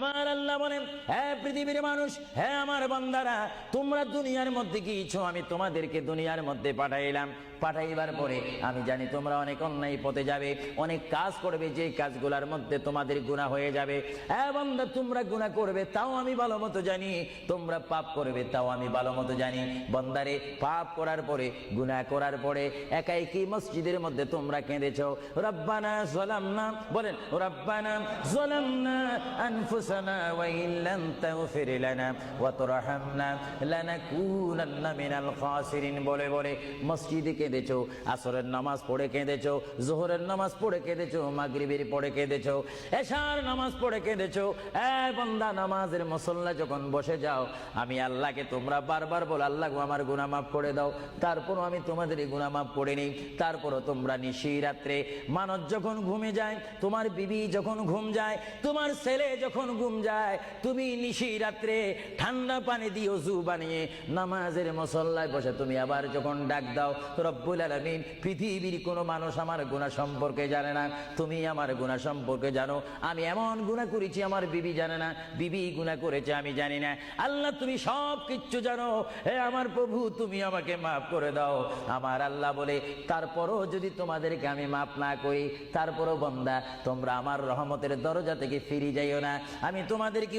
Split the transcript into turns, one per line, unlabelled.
আমার আল্লাহ বলেন, হে পৃথিবীর মানুষ, হে আমার বান্দারা, তোমরা দুনিয়ার মধ্যে কি ইচ্ছো আমি তোমাদেরকে দুনিয়ার মধ্যে পাঠাইলাম। পাঠাইবার পরে আমি জানি তোমরা অনেক অন্যায় পথে যাবে, অনেক কাজ করবে, যে কাজগুলোর মধ্যে তোমাদের গুনাহ হয়ে যাবে। হ্যাঁ বান্দা, তোমরা গুনাহ করবে তাও আমি ভালো মতো জানি, তোমরা পাপ করবে তাও আমি ভালো মতো জানি। বান্দারে, পাপ করার পরে, গুনাহ করার পরে একাই কি মসজিদের মধ্যে তোমরা কেঁদেছো, রব্বানা যালামনা, বলেন রব্বানা যালামনা আনফুসানা ওয়া ইল্লাম তাগফির লানা ওয়া তুরহামনা লানাকুনান্না মিনাল খাসিরিন বলে বলে মসজিদে কেঁদেছো, আসরের নামাজ পড়ে কেঁদেছো, যোহরের নামাজ পড়ে কেঁদেছো, মাগরিবের পড়ে কেঁদেছো, এশার নামাজ পড়ে কেঁদেছো। এ বান্দা, নামাজের মুসল্লা যখন বসে যাও, আমি আল্লাহকে তোমরা বারবার বল, আল্লাহ গো আমার গুনাহ মাফ করে দাও। তারপরও আমি তোমাদের গুনাহ মাফ করে নেই। তারপরও তোমরা নিশি রাত্রে, মানুষ যখন ঘুমে যায়, তোমার বিবি যখন ঘুম যায়, তোমার ছেলে যখন ঘুম যায়, তুমি নিশি রাত্রে ঠান্ডা পানি দিয়ে ওযু বানিয়ে নামাজের মুসল্লায় বসে তুমি আবার যখন ডাক দাও, রব্বুল আলামিন, পৃথিবীর কোনো মানুষ আমার গুনাহ সম্পর্কে জানে না, তুমি আমার গুনাহ সম্পর্কে জানো। আমি এমন গুনাহ করেছি আমার বিবি জানে না, বিবি গুনাহ করেছে আমি জানি না। আল্লাহ, তুমি সব কিচ্ছু জানো। হে আমার প্রভু, তুমি আমাকে মাফ করে দাও। আমার আল্লাহ বলে, তারপরও যদি তোমাদেরকে আমি মাফ না করি, তারপরও বান্দা তোমরা আমার রহমতের দরজা থেকে ফিরে যাইও না। আমি তোমাদেরকে